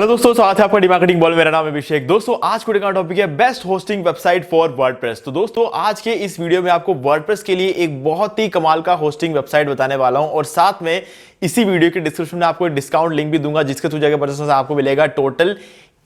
Hello दोस्तों, स्वागत है आपका डिमार्केटिंग बॉल। मेरा नाम है अभिषेक। दोस्तों आज को का टॉपिक है best hosting website for WordPress. तो दोस्तों आज के इस वीडियो में आपको वर्डप्रेस के लिए एक बहुत ही कमाल का होस्टिंग वेबसाइट बताने वाला हूं और साथ में इसी वीडियो के डिस्क्रिप्शन में आपको एक डिस्काउंट लिंक भी दूंगा जिसके थ्रू जाकर परचेस से आपको मिलेगा टोटल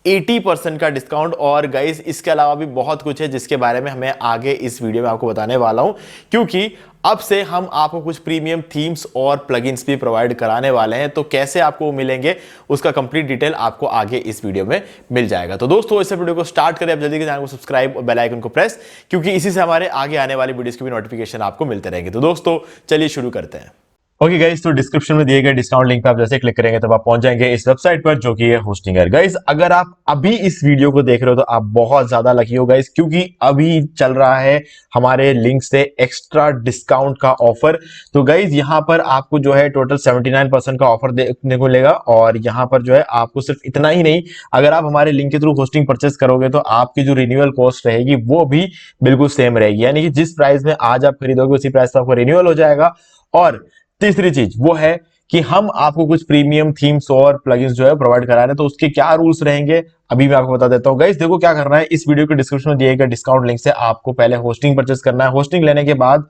80% का डिस्काउंट। और गाइस इसके अलावा भी बहुत कुछ है जिसके बारे में हमें आगे इस वीडियो में आपको बताने वाला हूं, क्योंकि अब से हम आपको कुछ प्रीमियम थीम्स और प्लगइन्स भी प्रोवाइड कराने वाले हैं। तो कैसे आपको मिलेंगे उसका कंप्लीट डिटेल आपको आगे इस वीडियो में मिल जाएगा। तो दोस्तों इस वीडियो को स्टार्ट करें, अब जल्दी के चैनल को सब्सक्राइब और बेल आइकन को प्रेस, क्योंकि इसी से हमारे आगे आने वाली वीडियोस की भी नोटिफिकेशन आपको मिलते रहेंगे। तो दोस्तों चलिए शुरू करते हैं। ओके गाइस, तो डिस्क्रिप्शन में दिए गए डिस्काउंट लिंक पे आप जैसे क्लिक करेंगे तब आप पहुंच जाएंगे इस वेबसाइट पर जो कि है होस्टिंगर। गाइस अगर आप अभी इस वीडियो को देख रहे हो तो आप बहुत ज्यादा लकी हो गाइस, क्योंकि अभी चल रहा है हमारे लिंक से एक्स्ट्रा डिस्काउंट का ऑफर। तो गाइस यहाँ पर आपको जो है टोटल 79% का ऑफर देखने को मिलेगा और यहाँ पर जो है आपको सिर्फ इतना ही नहीं, अगर आप हमारे लिंक के थ्रू होस्टिंग परचेस करोगे तो आपकी जो रिन्यूअल कॉस्ट रहेगी वो भी बिल्कुल सेम रहेगी, यानी कि जिस प्राइस में आज आप खरीदोगे उसी प्राइस पर आपको रिन्यूअल हो जाएगा। और तीसरी चीज वो है कि हम आपको कुछ प्रीमियम थीम्स और प्लगइन्स जो है प्रोवाइड करा रहे हैं। तो उसके क्या रूल्स रहेंगे अभी मैं आपको बता देता हूं। गाइस देखो क्या करना है, इस वीडियो के डिस्क्रिप्शन में दिए गए डिस्काउंट लिंक से आपको पहले होस्टिंग परचेस करना है। होस्टिंग लेने के बाद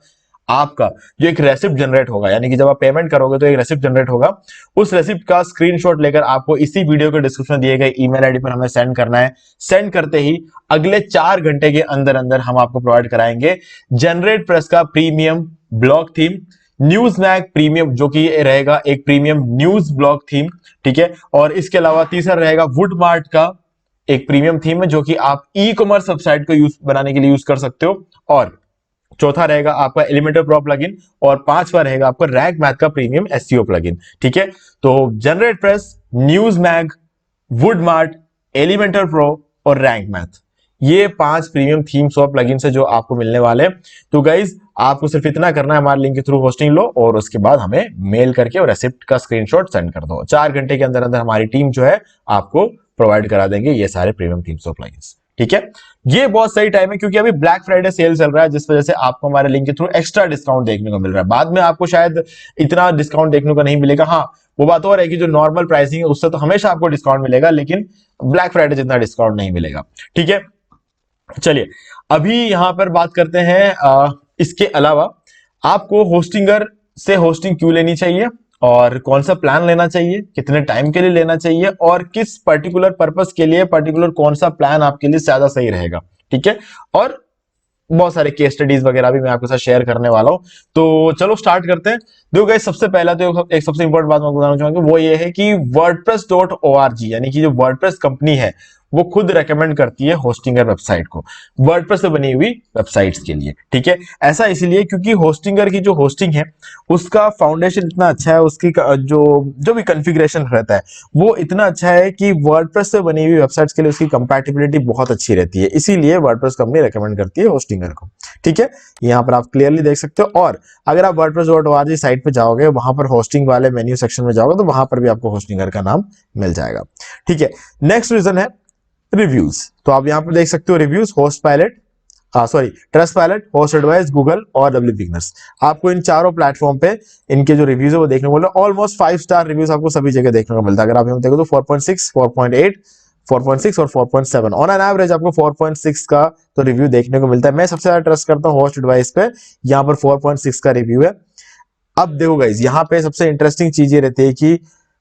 आपका जो एक रेसिप्ट जनरेट होगा, यानी कि जब आप पेमेंट करोगे तो एक रेसिप्ट जनरेट होगा, उस रेसिप्ट का स्क्रीनशॉट लेकर आपको इसी वीडियो के डिस्क्रिप्शन दिए गए ईमेल आईडी पर हमें सेंड करना है। सेंड करते ही अगले 4 घंटे के अंदर अंदर हम आपको प्रोवाइड कराएंगे जनरेट प्रेस का premium blog theme, NewsMag premium जो कि रहेगा एक प्रीमियम न्यूज ब्लॉग थीम, ठीक है। और इसके अलावा तीसरा रहेगा वुडमार्ट का एक प्रीमियम थीम है जो कि आप ई कॉमर्स वेबसाइट को यूज बनाने के लिए यूज कर सकते हो। और चौथा रहेगा आपका एलिमेंटर प्रो प्लगइन और पांचवा रहेगा आपका रैंक मैथ का प्रीमियम एसईओ प्लगइन, ठीक है। तो generate press, news mag, woodmart, Elementor pro और रैंक मैथ, ये 5 प्रीमियम थीम्स और प्लगइन्स है जो आपको मिलने वाले हैं। तो गाइज आपको सिर्फ इतना करना है, हमारे लिंक के थ्रू होस्टिंग लो और उसके बाद हमें मेल करके और रेसिप्ट का स्क्रीनशॉट सेंड कर दो। 4 घंटे के अंदर अंदर हमारी टीम जो है आपको प्रोवाइड करा देंगे ये सारे प्रीमियम थीम्स और प्लगइन्स, ठीक है। ये बहुत सही टाइम है क्योंकि अभी ब्लैक फ्राइडे सेल चल रहा है, जिस वजह से आपको हमारे लिंक के थ्रू एक्स्ट्रा डिस्काउंट देखने को मिल रहा है। बाद में आपको शायद इतना डिस्काउंट देखने को नहीं मिलेगा। हाँ वो बात और है कि जो नॉर्मल प्राइसिंग है उससे तो हमेशा आपको डिस्काउंट मिलेगा, लेकिन ब्लैक फ्राइडे जितना डिस्काउंट नहीं मिलेगा, ठीक है। चलिए अभी यहां पर बात करते हैं इसके अलावा आपको होस्टिंगर से होस्टिंग क्यों लेनी चाहिए और कौन सा प्लान लेना चाहिए, कितने टाइम के लिए लेना चाहिए और किस पर्टिकुलर पर्पस के लिए पर्टिकुलर कौन सा प्लान आपके लिए ज्यादा सही रहेगा, ठीक है। और बहुत सारे केस स्टडीज वगैरह भी मैं आपके साथ शेयर करने वाला हूं। तो चलो स्टार्ट करते हैं। देखो गाइस सबसे पहला तो एक सबसे इंपॉर्टेंट बात मैं बताना चाहूंगा वो ये है कि wordpress.org यानी कि जो वर्डप्रेस कंपनी है वो खुद रेकमेंड करती है होस्टिंगर वेबसाइट को वर्डप्रेस से बनी हुई वेबसाइट्स के लिए, ठीक है। ऐसा इसलिए क्योंकि होस्टिंगर की जो होस्टिंग है उसका फाउंडेशन इतना अच्छा है, उसकी जो भी कॉन्फ़िगरेशन रहता है वो इतना अच्छा है कि वर्डप्रेस से बनी हुई वेबसाइट्स के लिए उसकी कंपैटिबिलिटी बहुत अच्छी रहती है, इसीलिए वर्डप्रेस कंपनी रेकमेंड करती है होस्टिंगर को, ठीक है। यहाँ पर आप क्लियरली देख सकते हो। और अगर आप wordpress.org साइट पे जाओगे, वहां पर होस्टिंग वाले मेन्यू सेक्शन में जाओगे तो वहां पर भी आपको होस्टिंगर का नाम मिल जाएगा, ठीक है। नेक्स्ट रीजन है रिव्यूज। तो आप यहां पर देख सकते हो रिव्यूज, ट्रस्टपाइलट, होस्ट एडवाइस, गूगल और डब्ल्यू बिगनर्स। आपको इन चारों प्लेटफॉर्म पे इनके जो रिव्यूज है वो देखने को मिले। ऑलमोस्ट 5 स्टार रिव्यूज आपको सभी जगह देखने को मिलता है। अगर आप यहाँ देखो तो 4.6, 4.8, 4.6 और 4.7 ऑन एन एवरेज आपको 4.6 का तो रिव्यू देखने को मिलता है। मैं सबसे ज्यादा ट्रस्ट करता हूँ होस्ट एडवाइस पे, यहाँ पर 4.6 का रिव्यू है। अब देखो गाइस यहाँ पे सबसे इंटरेस्टिंग चीज ये रहती है कि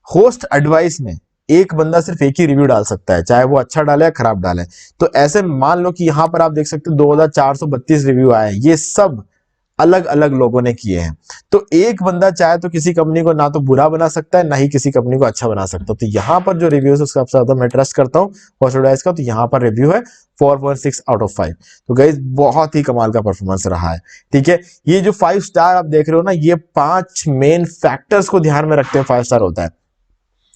होस्ट एडवाइस में एक बंदा सिर्फ एक ही रिव्यू डाल सकता है, चाहे वो अच्छा डाले या खराब डाले। तो ऐसे मान लो कि यहाँ पर आप देख सकते हो 2432 रिव्यू आए हैं, ये सब अलग अलग लोगों ने किए हैं। तो एक बंदा चाहे तो किसी कंपनी को ना तो बुरा बना सकता है ना ही किसी कंपनी को अच्छा बना सकता है। तो यहाँ पर जो रिव्यू है उसका सबसे ज्यादा मैं ट्रस्ट करता हूँ होस्ट एडवाइस का, तो यहाँ पर रिव्यू है 4.6 आउट ऑफ 5। तो गाइस बहुत ही कमाल का परफॉर्मेंस रहा है, ठीक है। ये जो 5 स्टार आप देख रहे हो ना, ये 5 मेन फैक्टर्स को ध्यान में रखते हैं 5 स्टार होता है,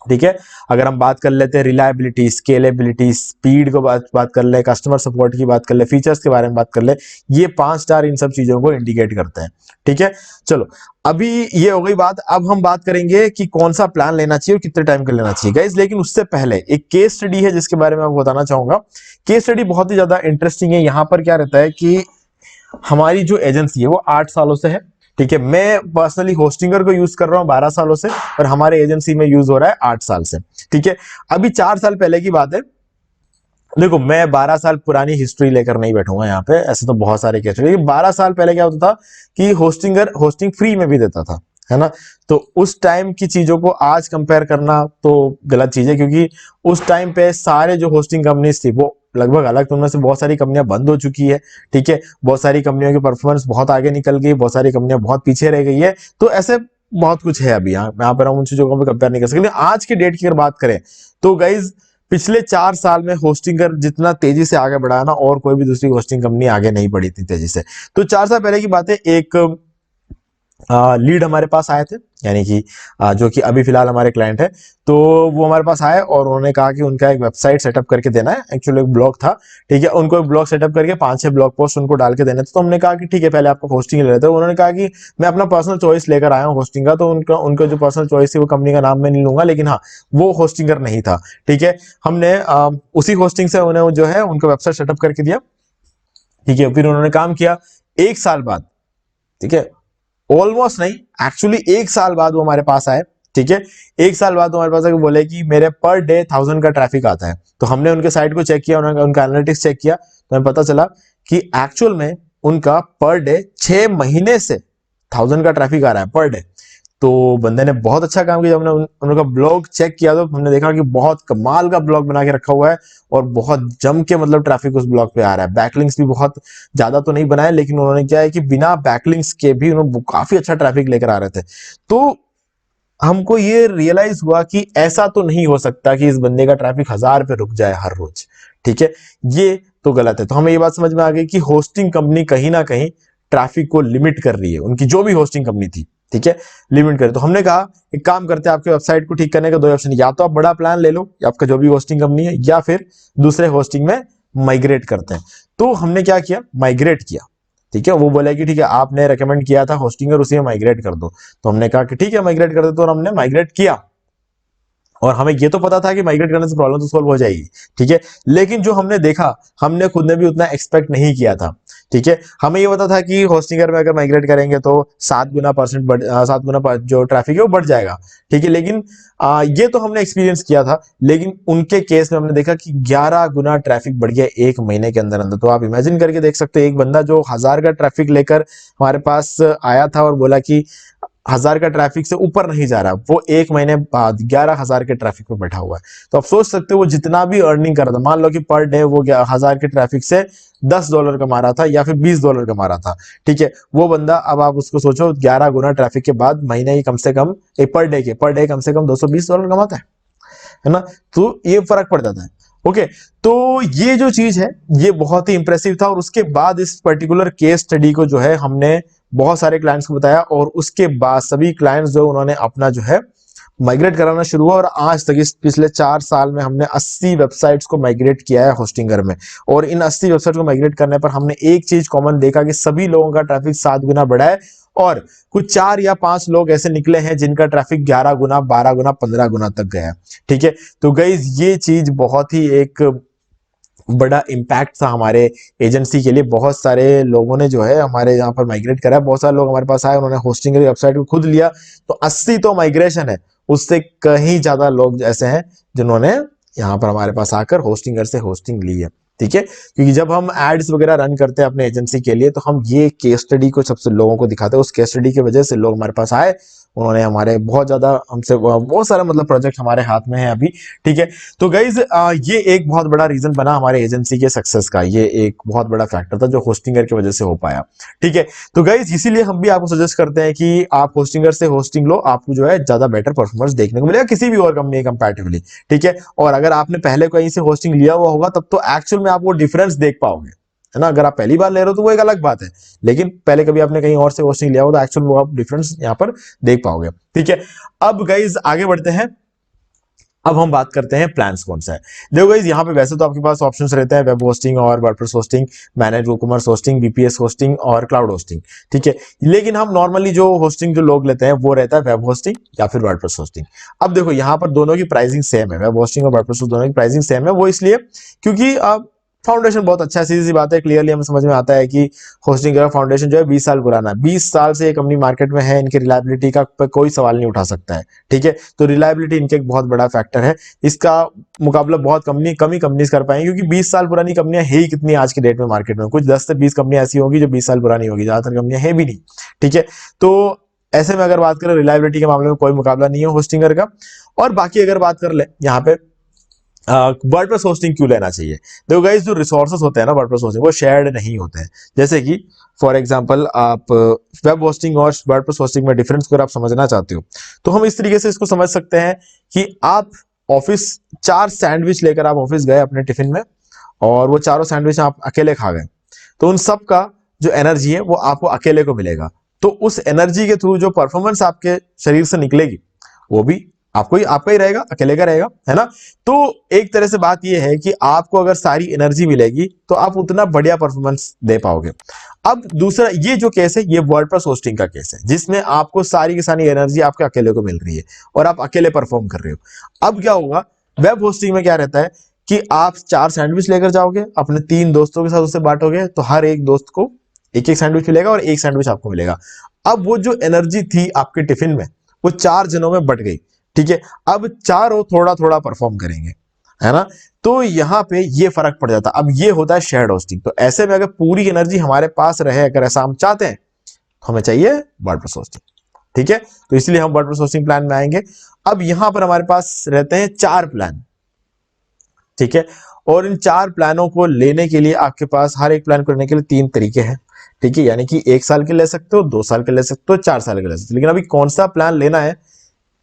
ठीक है। अगर हम बात कर लेते हैं रिलायबिलिटी, स्केलेबिलिटी, स्पीड को बात कर ले, कस्टमर सपोर्ट की बात कर ले, फीचर्स के बारे में बात कर ले, ये 5 स्टार इन सब चीजों को इंडिकेट करते हैं, ठीक है। चलो अभी ये हो गई बात। अब हम बात करेंगे कि कौन सा प्लान लेना चाहिए और कितने टाइम का लेना चाहिए गाइस। लेकिन उससे पहले एक केस स्टडी है जिसके बारे में आपको बताना चाहूंगा। केस स्टडी बहुत ही ज्यादा इंटरेस्टिंग है। यहाँ पर क्या रहता है कि हमारी जो एजेंसी है वो 8 सालों से है, ठीक है, मैं पर्सनली होस्टिंगर को यूज कर रहा हूँ 12 सालों से और हमारे एजेंसी में यूज हो रहा है 8 साल से। ठीक है, अभी 4 साल पहले की बात है। देखो, मैं 12 साल पुरानी हिस्ट्री लेकर नहीं बैठूंगा यहाँ पे, ऐसे तो बहुत सारे केस, लेकिन 12 साल पहले क्या होता था कि होस्टिंगर होस्टिंग फ्री में भी देता था, है ना। तो उस टाइम की चीजों को आज कंपेयर करना तो गलत चीज है, क्योंकि उस टाइम पे सारे जो होस्टिंग कंपनीज थी वो लगभग अलग, तो उनमें से बहुत सारी कंपनियां बंद हो चुकी है। ठीक है, बहुत सारी कंपनियों की परफॉर्मेंस बहुत आगे निकल गई, बहुत सारी कंपनियां बहुत पीछे रह गई है। तो ऐसे बहुत कुछ है अभी यहाँ पर, हम उन चीजों को कंपेयर नहीं कर सकते। आज के डेट की अगर बात करें तो गाइज, पिछले 4 साल में होस्टिंगर जितना तेजी से आगे बढ़ा ना, और कोई भी दूसरी होस्टिंग कंपनी आगे नहीं बढ़ी इतनी तेजी से। तो 4 साल पहले की बात है, एक लीड हमारे पास आए थे, यानी कि जो कि अभी फिलहाल हमारे क्लाइंट है। तो वो हमारे पास आए और उन्होंने कहा कि उनका एक वेबसाइट सेटअप करके देना है। एक्चुअली एक ब्लॉग था, ठीक है, उनको एक ब्लॉग सेटअप करके 5-6 ब्लॉग पोस्ट उनको डाल के देने थे। तो हमने कहा कि ठीक है, पहले आपको होस्टिंग ले लेते हैं। उन्होंने कहा कि मैं अपना पर्सनल चॉइस लेकर आया हूँ होस्टिंग का। तो उनका जो पर्सनल चॉइस थी वो कंपनी का नाम मैं नहीं लूंगा, लेकिन हाँ, वो होस्टिंगर नहीं था। ठीक है, हमने उसी होस्टिंग से उन्हें जो है उनका वेबसाइट सेटअप करके दिया। ठीक है, फिर उन्होंने काम किया 1 साल बाद। ठीक है, ऑलमोस्ट नहीं, एक्चुअली 1 साल बाद वो हमारे पास आए। ठीक है, 1 साल बाद हमारे पास आके बोले कि मेरे पर डे 1000 का ट्रैफिक आता है। तो हमने उनके साइट को चेक किया, उन्होंने उनका एनालिटिक्स चेक किया, तो हमें पता चला कि एक्चुअल में उनका पर डे 6 महीने से 1000 का ट्रैफिक आ रहा है पर डे। तो बंदे ने बहुत अच्छा काम किया। हमने उनका ब्लॉग चेक किया तो हमने देखा कि बहुत कमाल का ब्लॉग बना के रखा हुआ है और बहुत जम के मतलब ट्रैफिक उस ब्लॉग पे आ रहा है। बैकलिंक्स भी बहुत ज्यादा तो नहीं बनाए, लेकिन उन्होंने क्या है कि बिना बैकलिंक्स के भी उन्होंने काफी अच्छा ट्रैफिक लेकर आ रहे थे। तो हमको ये रियलाइज हुआ कि ऐसा तो नहीं हो सकता कि इस बंदे का ट्रैफिक 1000 पे रुक जाए हर रोज। ठीक है, ये तो गलत है। तो हमें ये बात समझ में आ गई कि होस्टिंग कंपनी कहीं ना कहीं ट्रैफिक को लिमिट कर रही है, उनकी जो भी होस्टिंग कंपनी थी। ठीक है, लिमिट करे। तो हमने कहा एक काम करते हैं, आपके वेबसाइट को ठीक करने का 2 ऑप्शन, या तो आप बड़ा प्लान ले लो, या आपका जो भी होस्टिंग कंपनी है, या फिर दूसरे होस्टिंग में माइग्रेट करते हैं। तो हमने क्या किया, माइग्रेट किया। ठीक है, वो बोला कि ठीक है, आपने रेकमेंड किया था होस्टिंगर, उसी में माइग्रेट कर दो। तो हमने कहा कि ठीक है, माइग्रेट कर देते, और हमने माइग्रेट किया। और हमें ये तो पता था कि माइग्रेट करने से प्रॉब्लम तो सॉल्व हो जाएगी। ठीक है, लेकिन जो हमने देखा, हमने खुद ने भी उतना एक्सपेक्ट नहीं किया था। ठीक है, हमें ये पता था कि होस्टिंगर में अगर माइग्रेट करेंगे तो 7 गुना जो ट्रैफिक है वो बढ़ जाएगा। ठीक है, लेकिन ये तो हमने एक्सपीरियंस किया था, लेकिन उनके केस में हमने देखा कि 11 गुना ट्रैफिक बढ़ गया 1 महीने के अंदर अंदर। तो आप इमेजिन करके देख सकते हैं, एक बंदा जो 1000 का ट्रैफिक लेकर हमारे पास आया था और बोला कि 1000 का ट्रैफिक से ऊपर नहीं जा रहा, वो 1 महीने बाद 11,000 के ट्रैफिक पे बैठा हुआ है। तो आप सोच सकते हो वो जितना भी अर्निंग कर रहा था, मान लो कि पर डे वो 1000 के ट्रैफिक से $10 कमा रहा था या फिर $20 कमा रहा था। ठीक है, वो बंदा, अब आप उसको सोचो, 11 गुना ट्रैफिक के बाद महीने ही कम से कम पर डे कम से कम $220 कमाता है ना। तो ये फर्क पड़ जाता है। ओके, तो ये जो चीज है ये बहुत ही इंप्रेसिव था। और उसके बाद इस पर्टिकुलर केस स्टडी को जो है हमने बहुत सारे क्लाइंट्स को बताया, और उसके बाद सभी क्लाइंट्स जो उन्होंने अपना जो है माइग्रेट कराना शुरू हुआ। और आज तक इस पिछले 4 साल में हमने 80 वेबसाइट्स को माइग्रेट किया है होस्टिंगर में। और इन 80 वेबसाइट को माइग्रेट करने पर हमने एक चीज कॉमन देखा कि सभी लोगों का ट्रैफिक 7 गुना बढ़ा है, और कुछ 4 या 5 लोग ऐसे निकले हैं जिनका ट्रैफिक 11 गुना, 12 गुना, 15 गुना तक गया है। ठीक है, तो गाइस ये चीज बहुत ही एक बड़ा इम्पैक्ट था हमारे एजेंसी के लिए। बहुत सारे लोगों ने जो है हमारे यहाँ पर माइग्रेट करा है, बहुत सारे लोग हमारे पास आए, उन्होंने होस्टिंग की वेबसाइट को खुद लिया। तो 80 तो माइग्रेशन है, उससे कहीं ज्यादा लोग ऐसे हैं जिन्होंने यहाँ पर हमारे पास आकर होस्टिंगर से होस्टिंग ली है। ठीक है, क्योंकि जब हम एड्स वगैरह रन करते हैं अपने एजेंसी के लिए, तो हम ये केस स्टडी को सबसे लोगों को दिखाते हैं। उस केस स्टडी की वजह से लोग हमारे पास आए, उन्होंने हमारे बहुत ज्यादा हमसे बहुत सारा मतलब प्रोजेक्ट हमारे हाथ में है अभी। ठीक है, तो गाइज ये एक बहुत बड़ा रीजन बना हमारे एजेंसी के सक्सेस का, ये एक बहुत बड़ा फैक्टर था जो होस्टिंगर की वजह से हो पाया। ठीक है, तो गाइज इसीलिए हम भी आपको सजेस्ट करते हैं कि आप होस्टिंगर से होस्टिंग लो, आपको जो है ज्यादा बेटर परफॉर्मेंस देखने को मिलेगा किसी भी और कंपनी कंपैरेटिवली। ठीक है, और अगर आपने पहले कहीं से होस्टिंग लिया हुआ होगा तब तो एक्चुअल में आप वो डिफरेंस देख पाओगे, है ना। अगर आप पहली बार ले रहे हो तो वो एक अलग बात है, लेकिन पहले कभी आपने कहीं और से होस्टिंग लिया हो तो एक्चुअल वो आप डिफरेंस यहाँ पर देख पाओगे। ठीक है, अब गाइज आगे बढ़ते हैं। अब हम बात करते हैं प्लान्स कौन सा है। देखो गाइज, यहाँ पे वैसे तो आपके पास ऑप्शंस रहते हैं, वेब होस्टिंग और WordPress hosting, manage WooCommerce hosting, BPS hosting और क्लाउड होस्टिंग। ठीक है, लेकिन हम नॉर्मली जो होस्टिंग जो लोग लेते हैं वो रहता है वेब होस्टिंग या फिर वर्डप्रेस होस्टिंग। अब देखो यहाँ पर दोनों की प्राइसिंग सेम है, वेब होस्टिंग और वर्डप्रेस दोनों की प्राइसिंग सेम है। वो इसलिए क्योंकि अब फाउंडेशन बहुत अच्छा है, सीधी सी बात है, क्लियरली हमें समझ में आता है कि होस्टिंग का फाउंडेशन जो है 20 साल पुराना है। 20 साल से ये कंपनी मार्केट में है, इनकी रिलायबिलिटी का कोई सवाल नहीं उठा सकता है। ठीक है, तो रिलायबिलिटी इनके एक बहुत बड़ा फैक्टर है। इसका मुकाबला बहुत कम ही कंपनीज कर पाएंगे, क्योंकि 20 साल पुरानी कंपनियां है ही कितनी आज के डेट में मार्केट में। कुछ 10 से 20 कंपनियां ऐसी होगी जो 20 साल पुरानी होगी, ज्यादातर कंपनियां है भी नहीं। ठीक है, तो ऐसे में अगर बात करें रिलायबिलिटी के मामले में कोई मुकाबला नहीं है होस्टिंगर का। और बाकी अगर बात कर ले यहाँ पे वर्डप्रेस होस्टिंग क्यों लेना चाहिए। देखो गाइस, जो रिसोर्सेस होते हैं ना वर्डप्रेस होस्टिंग, वो शेयर्ड नहीं होते हैं। जैसे कि फॉर एग्जांपल आप वेब होस्टिंग और वर्डप्रेस होस्टिंग में डिफरेंस को आप समझना चाहते हो, तो हम इस तरीके से इसको समझ सकते हैं कि आप ऑफिस 4 सैंडविच लेकर आप ऑफिस गए अपने टिफिन में, और वो चारों सैंडविच आप अकेले खा गए, तो उन सब का जो एनर्जी है वो आपको अकेले को मिलेगा। तो उस एनर्जी के थ्रू जो परफॉर्मेंस आपके शरीर से निकलेगी वो भी आपका ही रहेगा, अकेले का रहेगा, है ना। तो एक तरह से बात यह है कि आपको अगर सारी एनर्जी मिलेगी तो आप उतना बढ़िया परफॉर्मेंस दे पाओगे। अब दूसरा ये जो केस है, ये वर्डप्रेस होस्टिंग का केस है, जिसमें आपको सारी की सारी एनर्जी आपके अकेले को मिल रही है और आप अकेले परफॉर्म कर रहे हो। अब क्या होगा, वेब होस्टिंग में क्या रहता है कि आप 4 सैंडविच लेकर जाओगे, अपने 3 दोस्तों के साथ उसे बांटोगे, तो हर एक दोस्त को एक एक सैंडविच मिलेगा और एक सैंडविच आपको मिलेगा। अब वो जो एनर्जी थी आपके टिफिन में वो 4 जनों में बट गई। ठीक है, अब चारों थोड़ा थोड़ा परफॉर्म करेंगे, है ना। तो यहाँ पे ये फर्क पड़ जाता है। अब ये होता है शेयर्ड होस्टिंग। तो ऐसे में अगर पूरी एनर्जी हमारे पास रहे, अगर ऐसा हम चाहते हैं, तो हमें चाहिए वर्डप्रेस होस्टिंग। ठीक है, तो इसलिए हम वर्डप्रेस होस्टिंग प्लान में आएंगे। अब यहां पर हमारे पास रहते हैं 4 प्लान। ठीक है, और इन 4 प्लानों को लेने के लिए आपके पास हर एक प्लान को लेने के लिए 3 तरीके हैं। ठीक है, यानी कि 1 साल के ले सकते हो, 2 साल के ले सकते हो, 4 साल के ले सकते हो। लेकिन अभी कौन सा प्लान लेना है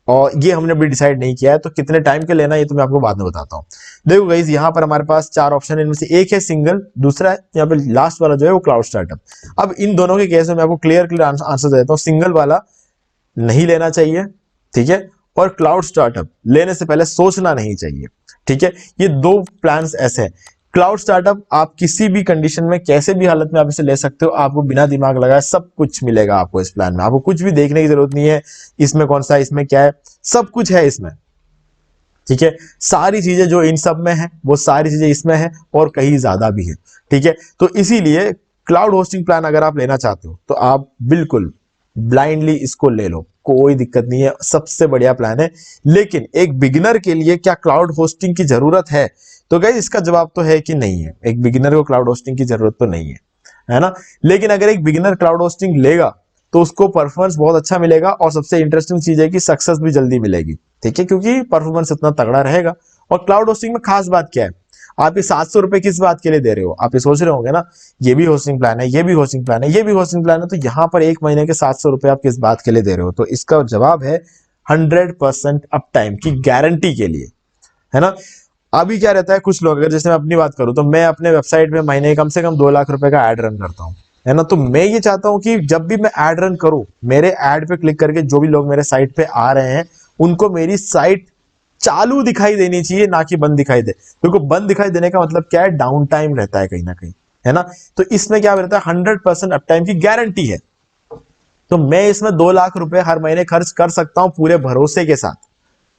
और ये हमने अभी डिसाइड नहीं किया है, तो कितने टाइम के लेना है ये तो मैं आपको बाद में बताता हूं। देखो गाइस, यहां पर हमारे पास 4 ऑप्शन है, इनमें से एक है सिंगल, दूसरा है यहाँ पे लास्ट वाला जो है वो क्लाउड स्टार्टअप। अब इन दोनों के केस में मैं आपको क्लियर आंसर देता हूँ। सिंगल वाला नहीं लेना चाहिए, ठीक है, और क्लाउड स्टार्टअप लेने से पहले सोचना नहीं चाहिए। ठीक है, ये 2 प्लान्स ऐसे हैं। क्लाउड स्टार्टअप आप किसी भी कंडीशन में, कैसे भी हालत में आप इसे ले सकते हो, आपको बिना दिमाग लगाए सब कुछ मिलेगा आपको इस प्लान में। आपको कुछ भी देखने की जरूरत नहीं है, इसमें कौन सा, इसमें क्या है, सब कुछ है इसमें। ठीक है, सारी चीजें जो इन सब में है वो सारी चीजें इसमें है और कहीं ज्यादा भी है। ठीक है, तो इसीलिए क्लाउड होस्टिंग प्लान अगर आप लेना चाहते हो तो आप बिल्कुल ब्लाइंडली इसको ले लो, कोई दिक्कत नहीं है, सबसे बढ़िया प्लान है। लेकिन एक बिगिनर के लिए क्या क्लाउड होस्टिंग की जरूरत है? तो गाइस, इसका जवाब तो है कि नहीं है। एक बिगिनर को क्लाउड होस्टिंग की जरूरत तो नहीं है ना। लेकिन अगर एक बिगिनर क्लाउड होस्टिंग लेगा तो उसको परफॉर्मेंस बहुत अच्छा मिलेगा, और सबसे इंटरेस्टिंग चीज है कि सक्सेस भी जल्दी मिलेगी। ठीक है, क्योंकि परफॉर्मेंस इतना तगड़ा रहेगा। और क्लाउड होस्टिंग में खास बात क्या है, आप ये 700 रुपए किस बात के लिए दे रहे हो? आप ये सोच रहे होंगे ना, ये भी होस्टिंग प्लान है, ये भी होस्टिंग प्लान है, ये भी होस्टिंग प्लान है, तो यहाँ पर एक महीने के 700 रुपए आप किस बात के लिए दे रहे हो? तो इसका जवाब है 100% अप टाइम की गारंटी के लिए, है ना। अभी क्या रहता है, कुछ लोग, अगर जैसे मैं अपनी बात करूं तो मैं अपने वेबसाइट में महीने कम से कम 2 लाख रुपए का एड रन करता हूं, है ना। तो मैं ये चाहता हूं कि जब भी मैं एड रन करूं, मेरे एड पे क्लिक करके जो भी लोग मेरे साइट पे आ रहे हैं उनको मेरी साइट चालू दिखाई देनी चाहिए, ना कि बंद दिखाई दे। क्योंकि बंद दिखाई देने का मतलब क्या है, डाउन टाइम रहता है कहीं ना कहीं, है ना। तो इसमें क्या रहता है, 100% अप टाइम की गारंटी है। तो मैं इसमें 2 लाख रुपए हर महीने खर्च कर सकता हूं पूरे भरोसे के साथ।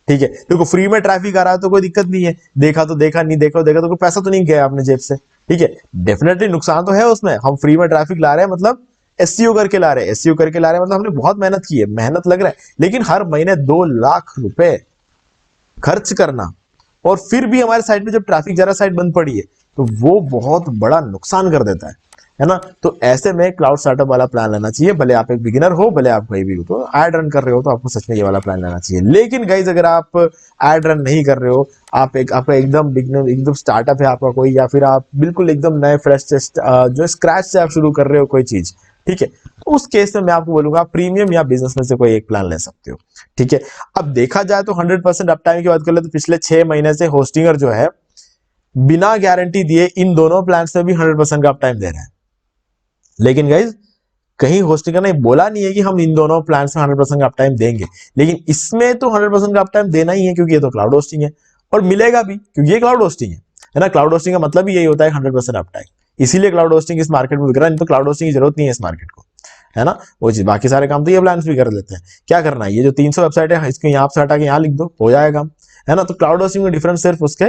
ठीक है, देखो फ्री में ट्रैफिक आ रहा है तो कोई दिक्कत नहीं है, देखा तो देखा, नहीं देखा तो देखा, तो कोई पैसा तो नहीं गया अपने जेब से। ठीक है, डेफिनेटली नुकसान तो है उसमें, हम फ्री में ट्रैफिक ला रहे हैं मतलब एसईओ करके ला रहे हैं, एसईओ करके ला रहे हैं मतलब हमने बहुत मेहनत की है, मेहनत लग रहा है। लेकिन हर महीने 2 लाख रुपए खर्च करना, और फिर भी हमारे साइट पे जब ट्रैफिक जरा साइट बंद पड़ी है तो वो बहुत बड़ा नुकसान कर देता है ना। तो ऐसे में क्लाउड स्टार्टअप वाला प्लान लेना चाहिए, भले आप एक बिगिनर हो, भले आप कोई भी हो, तो एड रन कर रहे हो तो आपको सच में ये वाला प्लान लेना चाहिए। लेकिन गाइज, अगर आप एड रन नहीं कर रहे हो, आपका एकदम बिगिनर, एकदम स्टार्टअप है आपका कोई, या फिर आप बिल्कुल एकदम नए फ्रेश जो स्क्रैच से आप शुरू कर रहे हो कोई चीज, ठीक है, उस केस में मैं आपको बोलूंगा प्रीमियम या बिजनेस में से कोई एक प्लान ले सकते हो। ठीक है, अब देखा जाए तो 100% अप टाइम की बात कर ले तो पिछले 6 महीने से होस्टिंगर जो है बिना गारंटी दिए इन दोनों प्लान में भी 100% का अप टाइम दे रहे हैं। लेकिन गाइज, कहीं होस्टिंगर ने बोला नहीं है कि हम इन दोनों प्लान में 100% का अप टाइम देंगे, लेकिन इसमें तो 100% का अप टाइम देना ही है, क्योंकि ये तो क्लाउड होस्टिंग है, और मिलेगा भी क्योंकि ये क्लाउड होस्टिंग है ना। क्लाउड होस्टिंग का मतलब ही यही होता है 100% अप टाइम, इसीलिए क्लाउड होस्टिंग इस मार्केट में बिक रहा है। नहीं तो क्लाउड होस्टिंग की जरूरत नहीं है इस मार्केट को, है ना। वो चीज, बाकी सारे काम तो ये प्लान भी कर लेते हैं। क्या करना है, ये जो 300 वेबसाइट है इसको यहाँ से हटा के यहाँ लिख दो, हो जाएगा काम, है ना। तो क्लाउड होस्टिंग में डिफरेंस सिर्फ उसके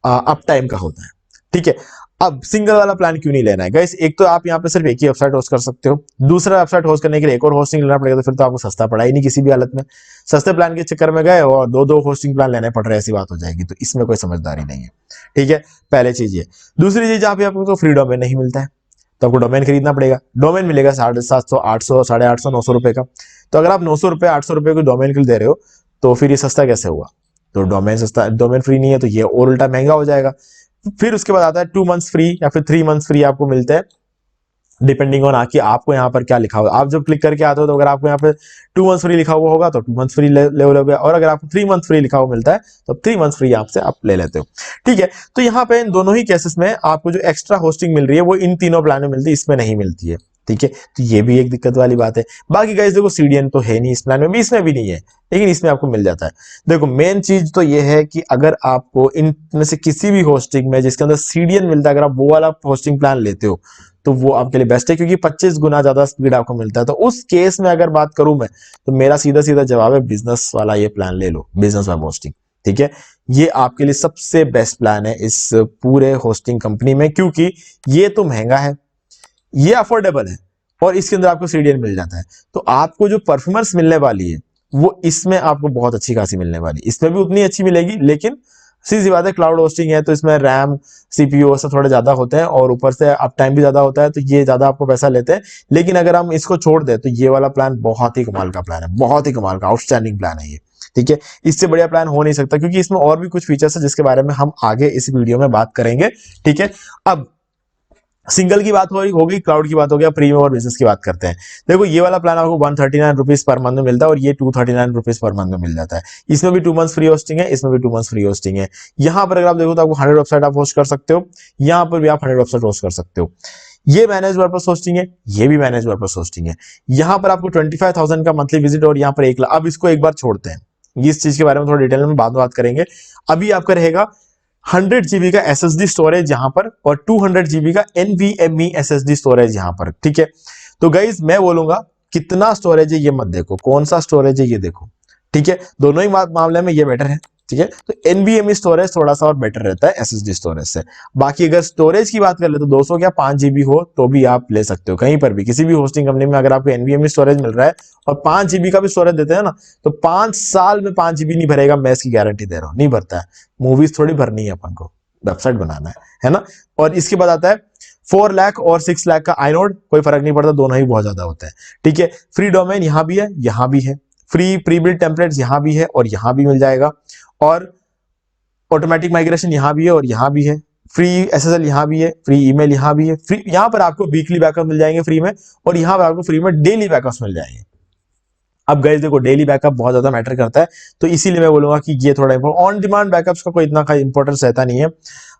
अप टाइम का होता है। ठीक है। अब सिंगल वाला प्लान क्यों नहीं लेना है गाइस? एक तो आप यहाँ पे सिर्फ एक ही वेबसाइट होस्ट कर सकते हो, दूसरा वेबसाइट होस्ट करने के लिए एक और होस्टिंग लेना पड़ेगा, तो फिर तो आपको सस्ता पड़ा ही नहीं किसी भी हालत में। सस्ते प्लान के चक्कर में गए और दो दो होस्टिंग प्लान लेने पड़ रहे हैं, ऐसी बात हो जाएगी, तो इसमें कोई समझदारी नहीं है। ठीक है, पहले चीज ये। दूसरी चीज, जहाँ पे आपको फ्री डोमेन नहीं मिलता है तो आपको डोमेन खरीदना पड़ेगा। डोमेन मिलेगा 750, 800, 850, 900 रुपए का। तो अगर आप 900 रुपए, 800 रुपए को डोमेन के लिए दे रहे हो, तो फिर ये सस्ता कैसे हुआ? तो डोमेन सस्ता, डोमेन फ्री नहीं है, तो ये और उल्टा महंगा हो जाएगा। फिर उसके बाद आता है 2 मंथ्स फ्री या फिर 3 मंथ्स फ्री आपको मिलते हैं, डिपेंडिंग ऑन कि आपको यहाँ पर क्या लिखा होगा। आप जब क्लिक करके आते हो तो अगर आपको यहाँ पे 2 मंथ्स फ्री लिखा हुआ होगा तो 2 मंथ्स फ्री ले लोगे, और अगर आपको 3 मंथ फ्री लिखा हुआ मिलता है तो 3 मंथ्स फ्री आपसे आप ले लेते हो। ठीक है, तो यहाँ पे इन दोनों ही केसेस में आपको जो एक्स्ट्रा होस्टिंग मिल रही है वो इन तीनों प्लान में मिलती है, इसमें नहीं मिलती है। ठीक है, तो ये भी एक दिक्कत वाली बात है। बाकी गाइस देखो, सीडीएन तो है नहीं इस प्लान में भी, इसमें भी नहीं है, लेकिन इसमें आपको मिल जाता है। देखो मेन चीज तो ये है कि अगर आपको इनमें से किसी भी होस्टिंग में जिसके अंदर सीडीएन मिलता है, अगर आप वो वाला होस्टिंग प्लान लेते हो तो वो आपके लिए बेस्ट है, क्योंकि 25 गुना ज्यादा स्पीड आपको मिलता है। तो उस केस में अगर बात करूं मैं, तो मेरा सीधा सीधा जवाब है बिजनेस वाला ये प्लान ले लो, बिजनेस वेब होस्टिंग। ठीक है, ये आपके लिए सबसे बेस्ट प्लान है इस पूरे होस्टिंग कंपनी में, क्योंकि ये तो महंगा है, ये अफोर्डेबल है, और इसके अंदर आपको सीडीएन मिल जाता है। तो आपको जो परफॉर्मेंस मिलने वाली है वो इसमें आपको बहुत अच्छी खासी मिलने वाली है। इसमें भी उतनी अच्छी मिलेगी, लेकिन सीधी बात है, क्लाउड होस्टिंग है तो इसमें रैम, सीपीयू सब थोड़े ज्यादा होते हैं, और ऊपर से अप टाइम भी ज्यादा होता है, तो ये ज्यादा आपको पैसा लेते हैं। लेकिन अगर हम इसको छोड़ दें तो ये वाला प्लान बहुत ही कमाल का प्लान है, बहुत ही कमाल का आउटस्टैंडिंग प्लान है ये। ठीक है, इससे बढ़िया प्लान हो नहीं सकता, क्योंकि इसमें और भी कुछ फीचर्स है जिसके बारे में हम आगे इस वीडियो में बात करेंगे। ठीक है, अब सिंगल की बात हो गई, क्लाउड की बात हो गया, प्रीमियम और बिजनेस की बात करते हैं। देखो ये वाला प्लान आपको 139 रुपीज पर मंथ में मिलता है, और ये 239 रुपीज पर मंथ में मिल जाता है। इसमें भी 2 मंथ्स फ्री होस्टिंग है, इसमें भी 2 मंथ्स फ्री होस्टिंग है। यहाँ पर अगर आप देखो तो आपको 100 वेबसाइट आप होस्ट कर सकते हो, यहाँ पर भी आप 100 वेबसाइट होस्ट कर सकते हो। ये मैनेज वर्डप्रेस होस्टिंग है, ये भी मैनेज वर्डप्रेस होस्टिंग है। यहाँ पर आपको 25,000 का मंथली विजिट, और यहाँ पर 1 लाख। अब इसको एक बार छोड़ते हैं, इस चीज के बारे में थोड़ा डिटेल में बाद में बात करेंगे। अभी आपका रहेगा 100 जीबी का एसएसडी स्टोरेज यहाँ पर, और 200 जीबी का एनवीएमई एसएसडी स्टोरेज यहाँ पर। ठीक है, तो गाइज मैं बोलूंगा कितना स्टोरेज है ये मत देखो, कौन सा स्टोरेज है ये देखो। ठीक है, दोनों ही मामले में ये बेटर है। ठीक है, तो एनवीएमई स्टोरेज थोड़ा सा और बेटर रहता है एसएसडी स्टोरेज से। बाकी अगर स्टोरेज की बात कर ले तो 200 या 5 जीबी हो तो भी आप ले सकते हो, कहीं पर भी किसी भी होस्टिंग कंपनी में। अगर आपको एनवीएमई स्टोरेज मिल रहा है और 5 जीबी का भी स्टोरेज देते हैं ना, तो 5 साल में 5 जीबी नहीं भरेगा, मैं इसकी गारंटी दे रहा हूं, नहीं भरता है। मूवीज थोड़ी भरनी है अपन को, वेबसाइट बनाना है ना। और इसके बाद आता है 4 लाख और 6 लाख का आइनोड, कोई फर्क नहीं पड़ता, दोनों ही बहुत ज्यादा होते हैं। ठीक है, फ्री डोमेन यहां भी है, यहां भी है, फ्री प्री बिल्ड टेम्पलेट्स यहां भी है और यहां भी मिल जाएगा, और ऑटोमेटिक माइग्रेशन यहां भी है और यहां भी है, फ्री एसएसएल यहां भी है, फ्री ईमेल यहां भी है, फ्री यहां पर आपको वीकली बैकअप मिल जाएंगे फ्री में, और यहां पर आपको फ्री में डेली बैकअप्स मिल जाएंगे। अब गाइस देखो, डेली बैकअप बहुत ज्यादा मैटर करता है, तो इसीलिए मैं बोलूंगा कि ये थोड़ा ऑन डिमांड बैकअप्स का कोई इतना का इंपॉर्टेंस रहता नहीं है।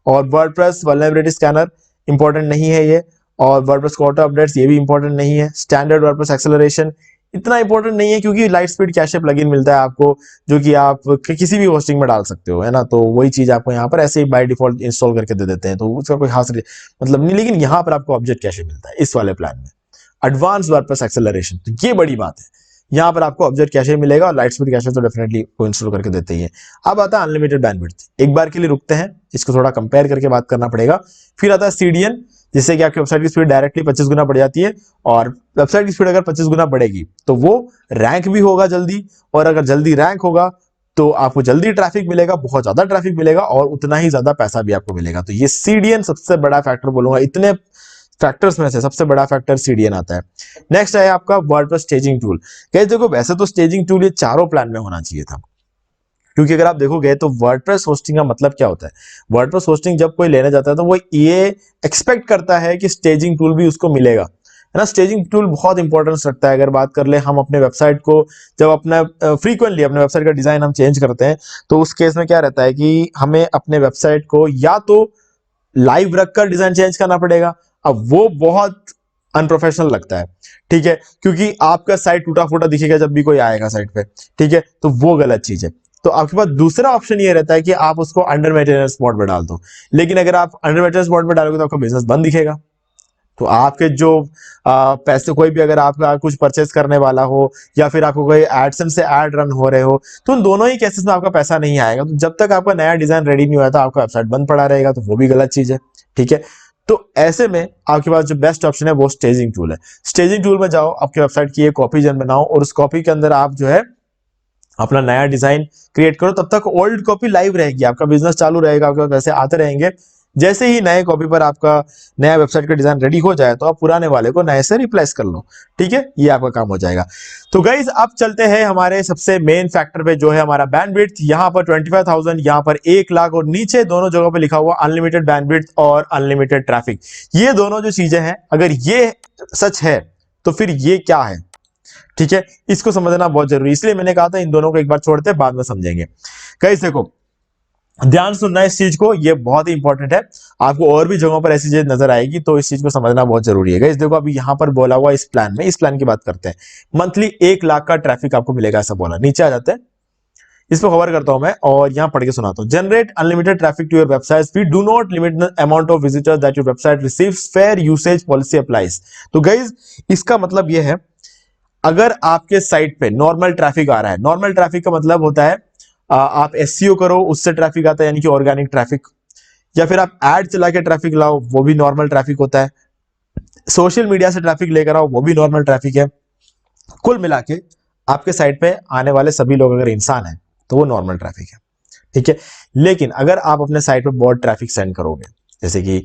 और वर्डप्रेस वल्नरेबिलिटी स्कैनर इंपॉर्टेंट नहीं है ये, और वर्डप्रेस ऑटो अपडेट्स ये भी इंपॉर्टेंट नहीं है। स्टैंडर्ड वर्डप्रेस एक्सेलरेशन इतना इंपॉर्टेंट नहीं है, क्योंकि लाइट स्पीड कैशे प्लगइन मिलता है आपको, जो कि आप किसी भी होस्टिंग में डाल सकते हो, है ना। तो वही चीज आपको यहाँ पर ऐसे ही बाय डिफॉल्ट इंस्टॉल करके दे देते हैं, तो उसका कोई खास मतलब नहीं। लेकिन यहाँ पर आपको ऑब्जेक्ट कैशे मिलता है इस वाले प्लान में, एडवांस वर्डप्रेस एक्सेलरेशन, तो ये बड़ी बात है। यहाँ पर आपको ऑब्जेक्ट कैशे मिलेगा, और लाइट स्पीड कैशे तो डेफिनेटली को इंस्टॉल करके देते ही है। अब आता है अनलिमिटेड बैंडविड्थ। एक बार के लिए रुकते हैं, इसको थोड़ा कंपेयर करके बात करना पड़ेगा। फिर आता है सीडीएन, जिससे कि आपकी वेबसाइट की स्पीड डायरेक्टली 25 गुना बढ़ जाती है, और वेबसाइट की स्पीड अगर 25 गुना बढ़ेगी तो वो रैंक भी होगा जल्दी, और अगर जल्दी रैंक होगा तो आपको जल्दी ट्रैफिक मिलेगा, बहुत ज्यादा ट्रैफिक मिलेगा, और उतना ही ज्यादा पैसा भी आपको मिलेगा। तो ये सीडीएन सबसे बड़ा फैक्टर बोलूंगा, इतने फैक्टर्स में से सबसे बड़ा फैक्टर सीडीएन आता है। नेक्स्ट है आपका वर्डप्रेस स्टेजिंग टूल। गाइस देखो, वैसे तो स्टेजिंग टूल ये चारों प्लान में होना चाहिए था, क्योंकि अगर आप देखोगे तो वर्डप्रेस होस्टिंग का मतलब क्या होता है। वर्डप्रेस होस्टिंग जब कोई लेने जाता है तो वो ये एक्सपेक्ट करता है कि स्टेजिंग टूल भी उसको मिलेगा, है ना। स्टेजिंग टूल बहुत इंपॉर्टेंस रखता है। अगर बात कर ले हम अपने वेबसाइट को, जब अपना फ्रीक्वेंटली अपने वेबसाइट का डिजाइन हम चेंज करते हैं, तो उस केस में क्या रहता है कि हमें अपने वेबसाइट को या तो लाइव रखकर डिजाइन चेंज करना पड़ेगा। अब वो बहुत अनप्रोफेशनल लगता है, ठीक है, क्योंकि आपका साइट टूटा फूटा दिखेगा जब भी कोई आएगा साइट पे, ठीक है, तो वो गलत चीज है। तो आपके पास दूसरा ऑप्शन ये रहता है कि आप उसको अंडर मेंटेनेंस मोड में डाल दो। लेकिन अगर आप अंडर मेंटेनेंस मोड में डालोगे तो आपका बिजनेस बंद दिखेगा। तो आपके जो पैसे, कोई भी अगर आपका कुछ परचेस करने वाला हो, या फिर आपको कोई एडसेंस से ऐड रन हो रहे हो, तो उन दोनों ही केसेस में आपका पैसा नहीं आएगा। तो जब तक आपका नया डिजाइन रेडी नहीं हुआ था, आपका वेबसाइट बंद पड़ा रहेगा, तो वो भी गलत चीज है, ठीक है। तो ऐसे में आपके पास जो बेस्ट ऑप्शन है वो स्टेजिंग टूल है। स्टेजिंग टूल में जाओ, आपके वेबसाइट की एक कॉपी जन बनाओ और उस कॉपी के अंदर आप जो है अपना नया डिजाइन क्रिएट करो। तब तक ओल्ड कॉपी लाइव रहेगी, आपका बिजनेस चालू रहेगा, आपके पास पैसे आते रहेंगे। जैसे ही नए कॉपी पर आपका नया वेबसाइट का डिजाइन रेडी हो जाए तो आप पुराने वाले को नए से रिप्लेस कर लो। ठीक है, ये आपका काम हो जाएगा। तो गाइज अब चलते हैं हमारे सबसे मेन फैक्टर पे, जो है हमारा बैंडविड्थ। यहाँ पर 25,000, यहाँ पर 1 लाख और नीचे दोनों जगहों पे लिखा हुआ अनलिमिटेड बैंडविड्थ और अनलिमिटेड ट्रैफिक। ये दोनों जो चीजें हैं, अगर ये सच है तो फिर ये क्या है? ठीक है, इसको समझना बहुत जरूरी है, इसलिए मैंने कहा था इन दोनों को एक बार छोड़ते हैं, बाद में समझेंगे। गाइस देखो, ध्यान सुनना इस चीज को, ये बहुत ही इंपॉर्टेंट है। आपको और भी जगहों पर ऐसी चीज नजर आएगी, तो इस चीज को समझना बहुत जरूरी है। गाइस देखो, अभी यहां पर बोला हुआ इस प्लान में, इस प्लान की बात करते हैं। मंथली 1 लाख का ट्रैफिक आपको मिलेगा, ऐसा बोला। नीचे आ जाते हैं, इस पर कवर करता हूं मैं और यहां पढ़ के सुनाता हूं। Generate unlimited traffic to your website, we do not limit the amount of visitors that your website receives, fair usage policy applies. तो गाइस इसका मतलब यह है, अगर आपके साइट पे नॉर्मल ट्रैफिक आ रहा है, नॉर्मल ट्रैफिक का मतलब होता है आप एसईओ करो उससे ट्रैफिक आता है, यानी कि ऑर्गेनिक ट्रैफिक, या फिर आप एड चला के ट्रैफिक लाओ, वो भी नॉर्मल ट्रैफिक होता है। सोशल मीडिया से ट्रैफिक लेकर आओ, वो भी नॉर्मल ट्रैफिक है। कुल मिला के आपके साइट पे आने वाले सभी लोग अगर इंसान हैं तो वो नॉर्मल ट्रैफिक है। ठीक है, लेकिन अगर आप अपने साइट पे बहुत ट्रैफिक सेंड करोगे, जैसे कि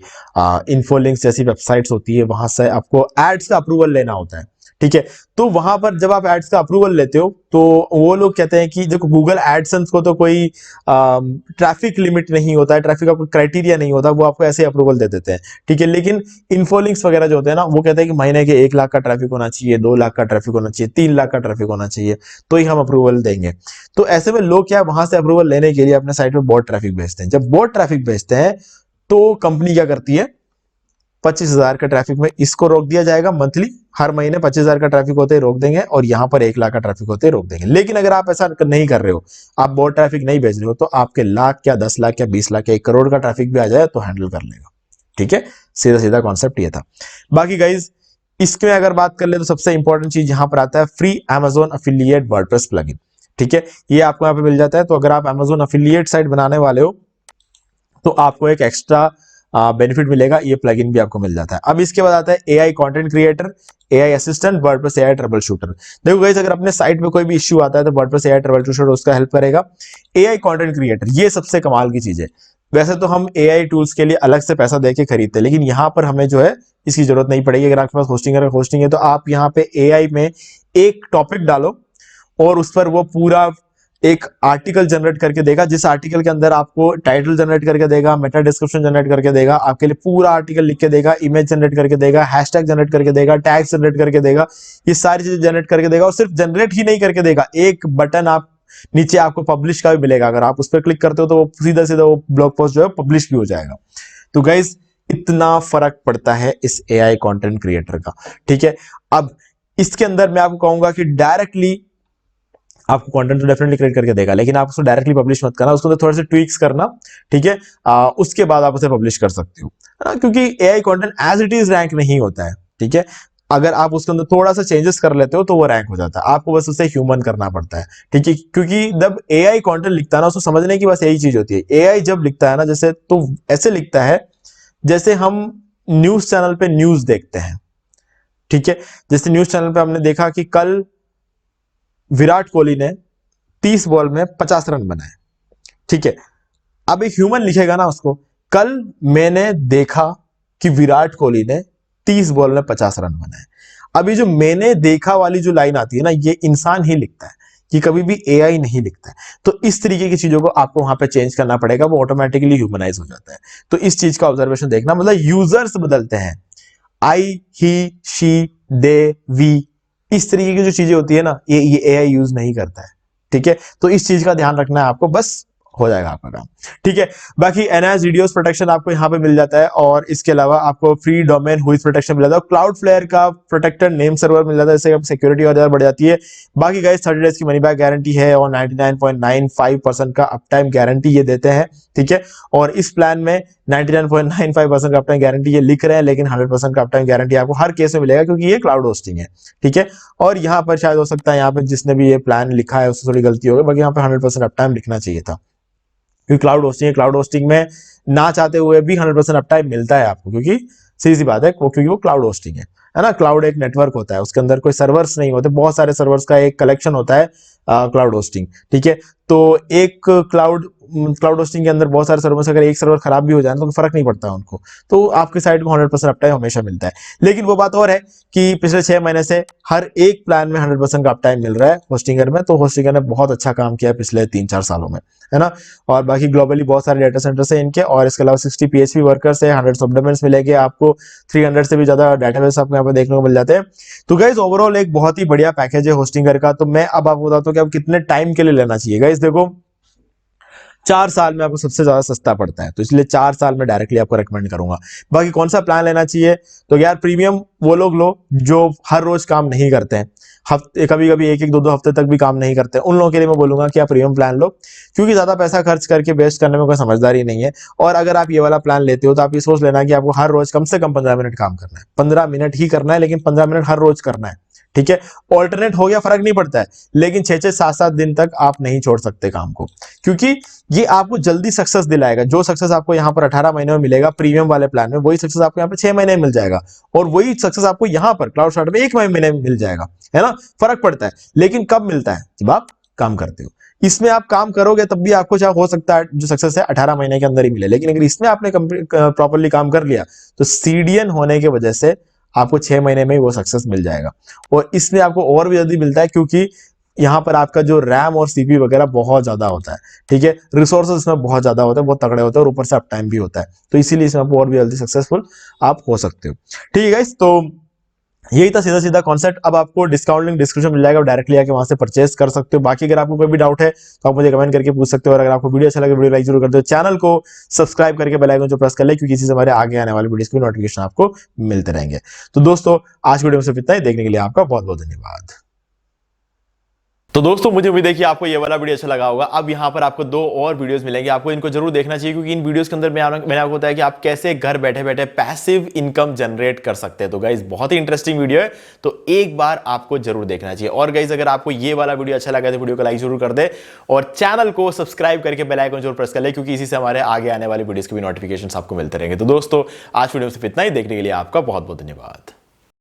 इन्फोलिंक्स जैसी वेबसाइट्स होती है, वहां से आपको एड्स का अप्रूवल लेना होता है। ठीक है, तो वहां पर जब आप एड्स का अप्रूवल लेते हो तो वो लोग कहते हैं कि देखो, गूगल एडसेंस को तो कोई ट्रैफिक लिमिट नहीं होता है, ट्रैफिक का कोई क्राइटेरिया नहीं होता, वो आपको ऐसे अप्रूवल दे देते हैं। ठीक है, लेकिन इन्फोलिंक्स वगैरह जो होते हैं ना, वो कहते हैं कि महीने के 1 लाख का ट्रैफिक होना चाहिए, 2 लाख का ट्रैफिक होना चाहिए, 3 लाख का ट्रैफिक होना चाहिए, तो ही हम अप्रूवल देंगे। तो ऐसे में लोग क्या, वहां से अप्रूवल लेने के लिए अपने साइट पे बहुत ट्रैफिक भेजते हैं। जब बहुत ट्रैफिक भेजते हैं तो कंपनी क्या करती है, 25,000 का ट्रैफिक में इसको रोक दिया जाएगा मंथली, हर महीने 25,000 का ट्रैफिक होते ही रोक देंगे, और यहां पर 1 लाख का ट्रैफिक होते ही रोक देंगे। लेकिन अगर आप ऐसा नहीं कर रहे हो, आप बहुत ट्रैफिक नहीं भेज रहे हो, तो आपके लाख क्या 10 लाख क्या 20 लाख क्या 1 करोड़ का ट्रैफिक भी आ जाए तो हैंडल कर लेगा। ठीक है, सीधा सीधा कॉन्सेप्ट ये था। बाकी गाइज इसमें अगर बात कर ले तो सबसे इंपॉर्टेंट चीज यहां पर आता है free Amazon affiliate WordPress plugin. ठीक है, ये आपको यहाँ पे मिल जाता है। तो अगर आप Amazon एफिलिएट साइट बनाने वाले हो तो आपको एक एक्स्ट्रा बेनिफिट मिलेगा, ये प्लगइन भी आपको मिल जाता है। अब इसके बाद आता है AI content creator, AI assistant, WordPress AI trouble shooter. देखो गाइस, अगर अपने साइट पे कोई भी इश्यू आता है तो वर्डप्रेस एआई ट्रबल शूटर उसका हेल्प करेगा। एआई कंटेंट क्रिएटर, ये सबसे कमाल की चीज है। वैसे तो हम एआई टूल्स के लिए अलग से पैसा देके खरीदते हैं, लेकिन यहाँ पर हमें जो है इसकी जरूरत नहीं पड़ेगी। अगर आपके पास होस्टिंग है तो आप यहाँ पे एआई में एक टॉपिक डालो और उस पर वो पूरा एक आर्टिकल जनरेट करके देगा, जिस आर्टिकल के अंदर आपको टाइटल जनरेट करके देगा, मेटा डिस्क्रिप्शन जनरेट करके देगा, आपके लिए पूरा आर्टिकल लिख के देगा, इमेज जनरेट करके देगा, हैशटैग जनरेट करके देगा, टैग जनरेट करके देगा, ये सारी चीजें जनरेट करके देगा। और सिर्फ जनरेट ही नहीं करके देगा, एक बटन आप नीचे आपको पब्लिश का भी मिलेगा, अगर आप उस पर क्लिक करते हो तो वो सीधा सीधा वो ब्लॉग पोस्ट जो है पब्लिश भी हो जाएगा। तो गाइज इतना फर्क पड़ता है इस एआई कंटेंट क्रिएटर का। ठीक है, अब इसके अंदर मैं आपको कहूंगा कि डायरेक्टली आपको कंटेंट तो डेफिनेटली क्रिएट करके देगा, लेकिन आप उसको डायरेक्टली पब्लिश मत करना, उसको तो थोड़े से ट्वीक्स करना। ठीक है, उसके बाद आप उसे पब्लिश कर सकते हो, है ना, क्योंकि AI content as it is rank नहीं होता है। ठीक है, अगर आप उसके अंदर थोड़ा सा चेंजेस कर लेते हो तो वो रैंक हो जाता है, आपको बस उसे ह्यूमन करना पड़ता है। ठीक है, क्योंकि जब एआई कंटेंट लिखता है ना, उसको समझने की बस यही चीज होती है। एआई जब लिखता है ना, जैसे तो ऐसे लिखता है जैसे हम न्यूज चैनल पे न्यूज देखते हैं। ठीक है, जैसे न्यूज चैनल पे हमने देखा कि कल विराट कोहली ने 30 बॉल में 50 रन बनाए। ठीक है, अब एक ह्यूमन लिखेगा ना उसको, कल मैंने देखा कि विराट कोहली ने 30 बॉल में 50 रन बनाए। अब ये जो मैंने देखा वाली जो लाइन आती है ना, ये इंसान ही लिखता है, कि कभी भी एआई नहीं लिखता है। तो इस तरीके की चीजों को आपको वहां पे चेंज करना पड़ेगा, वो ऑटोमेटिकली ह्यूमनाइज हो जाता है। तो इस चीज का ऑब्जर्वेशन देखना, मतलब यूजर्स बदलते हैं, आई, ही, शी, दे, वी, इस तरीके की जो चीजें होती है ना, ये एआई यूज नहीं करता है। ठीक है, तो इस चीज का ध्यान रखना है आपको, बस हो जाएगा आपका काम। ठीक है, बाकी एनएस वीडियोस प्रोटेक्शन आपको यहाँ पे मिल जाता है, और इसके अलावा आपको फ्री डोमेन हुईज प्रोटेक्शन मिल जाता है, क्लाउड फ्लेयर का प्रोटेक्टेड नेम सर्वर मिल जाता है, इससे सिक्योरिटी और ज्यादा बढ़ जाती है। बाकी गाइस 30 डेज की मनी बैक गारंटी है और 99.95% का अप टाइम गारंटी ये देते हैं। ठीक है, और इस प्लान में 99.95% का अप टाइम गारंटी ये लिख रहे हैं, लेकिन 100% का अप टाइम गारंटी आपको हर केस में मिलेगा, क्योंकि ये क्लाउड होस्टिंग है। ठीक है, और यहाँ पर शायद हो सकता है यहाँ पे जिसने भी ये प्लान लिखा है उससे थोड़ी गलती हो गई, बाकी यहाँ पे 100% अप टाइम लिखना चाहिए था, क्योंकि क्लाउड होस्टिंग है। क्लाउड होस्टिंग में ना चाहते हुए भी 100% अप टाइम मिलता है आपको, क्योंकि सीधी सी बात है क्योंकि वो क्लाउड होस्टिंग है ना। क्लाउड एक नेटवर्क होता है, उसके अंदर कोई सर्वर्स नहीं होते, बहुत सारे सर्वर्स का एक कलेक्शन होता है क्लाउड होस्टिंग, ठीक है। तो एक क्लाउड होस्टिंग के अंदर बहुत सारे सर्वर्स, अगर एक सर्वर खराब भी हो जाए तो फर्क नहीं पड़ता है उनको, तो आपके साइड को 100% अप टाइम हमेशा मिलता है। लेकिन वो बात और है कि पिछले 6 महीने से हर एक प्लान में 100% का अप टाइम मिल रहा है होस्टिंगर में, तो होस्टिंगर ने बहुत अच्छा काम किया पिछले 3-4 सालों में, है ना। और बाकी ग्लोबली बहुत सारे डेटा सेंटर्स हैं इनके, और इसके अलावा 60 PHP वर्कर्स है, 100 सबडोमेन्स मिलेंगे आपको, 300 से भी ज्यादा डेटाबेस आपको यहाँ पे देखने को मिल जाते हैं। तो गाइज ओवरऑल एक बहुत ही बढ़िया पैकेज है होस्टिंगर का। तो मैं अब आपको बताता हूँ कि आप कितने टाइम के लिए लेना चाहिए। गाइज देखो, 4 साल में आपको सबसे ज्यादा सस्ता पड़ता है, तो इसलिए 4 साल में डायरेक्टली आपको रेकमेंड करूंगा। बाकी कौन सा प्लान लेना चाहिए, तो यार प्रीमियम वो लोग लो जो हर रोज काम नहीं करते हैं, हफ्ते कभी कभी 1-2 हफ्ते तक भी काम नहीं करते, उन लोगों के लिए मैं बोलूंगा कि आप प्रीमियम प्लान लो, क्योंकि ज्यादा पैसा खर्च करके वेस्ट करने में कोई समझदारी नहीं है। और अगर आप ये वाला प्लान लेते हो तो आप ये सोच लेना कि आपको हर रोज कम से कम 15 मिनट काम करना है, 15 मिनट ही करना है, लेकिन 15 मिनट हर रोज करना है, ठीक है। ऑल्टरनेट हो गया फर्क नहीं पड़ता है, लेकिन 6-6, 7-7 दिन तक आप नहीं छोड़ सकते काम को, क्योंकि ये आपको जल्दी सक्सेस दिलाएगा। जो सक्सेस आपको यहाँ पर 18 महीने में मिलेगा प्रीमियम वाले प्लान में, वही सक्सेस आपको यहाँ पे 6 महीने में मिल जाएगा, और वही सक्सेस आपको यहाँ पर क्लाउड स्टार्टर में 1 महीने में मिल जाएगा, है ना। फर्क पड़ता है, लेकिन कब मिलता है, जब आप काम करते हो। इसमें आप काम करोगे तब भी आपको चाहे हो सकता है जो सक्सेस है 18 महीने के अंदर ही मिले, लेकिन अगर इसमें आपने प्रॉपरली काम कर लिया तो सीडीएन होने की वजह से आपको 6 महीने में ही वो सक्सेस मिल जाएगा। और इसमें आपको और भी जल्दी मिलता है, क्योंकि यहाँ पर आपका जो रैम और सीपीयू वगैरह बहुत ज्यादा होता है, ठीक है। रिसोर्सेज इसमें बहुत ज्यादा होते हैं, बहुत तगड़े होते हैं, और ऊपर से अप टाइम भी होता है, तो इसीलिए इसमें आपको और भी जल्दी सक्सेसफुल आप हो सकते हो, ठीक है गाइस। तो यही था सीधा सीधा कॉन्सेप्ट। अब आपको डिस्काउंट लिंक डिस्क्रिप्शन मिल जाएगा, डायरेक्टली आके वहां से परचेस कर सकते हो। बाकी अगर आपको कोई भी डाउट है तो आप मुझे कमेंट करके पूछ सकते हो, और अगर आपको वीडियो अच्छा लगे वीडियो लाइक जरूर कर दो, चैनल को सब्सक्राइब करके बेल आइकन जो प्रेस कर ले, क्योंकि इसी से हमारे आगे आने वाले वीडियोस की नोटिफिकेशन आपको मिलते रहेंगे। तो दोस्तों आज वीडियो में सिर्फ इतना ही, देखने के लिए आपका बहुत बहुत धन्यवाद। तो दोस्तों मुझे उम्मीद है कि आपको ये वाला वीडियो अच्छा लगा होगा। अब यहाँ पर आपको 2 और वीडियोस मिलेंगे, आपको इनको जरूर देखना चाहिए, क्योंकि इन वीडियोस के अंदर मैंने आपको बताया कि आप कैसे घर बैठे बैठे पैसिव इनकम जनरेट कर सकते हैं। तो गाइज बहुत ही इंटरेस्टिंग वीडियो है, तो एक बार आपको जरूर देखना चाहिए। और गाइज अगर आपको ये वाला वीडियो अच्छा लगा तो वीडियो को लाइक जरूर कर दे, और चैनल को सब्सक्राइब करके बेल आइकन जरूर प्रेस कर ले, क्योंकि इसी से हमारे आगे आने वाली वीडियोस के भी नोटिफिकेशन आपको मिलते रहेंगे। तो दोस्तों आज वीडियो में सिर्फ इतना ही, देखने के लिए आपका बहुत बहुत धन्यवाद।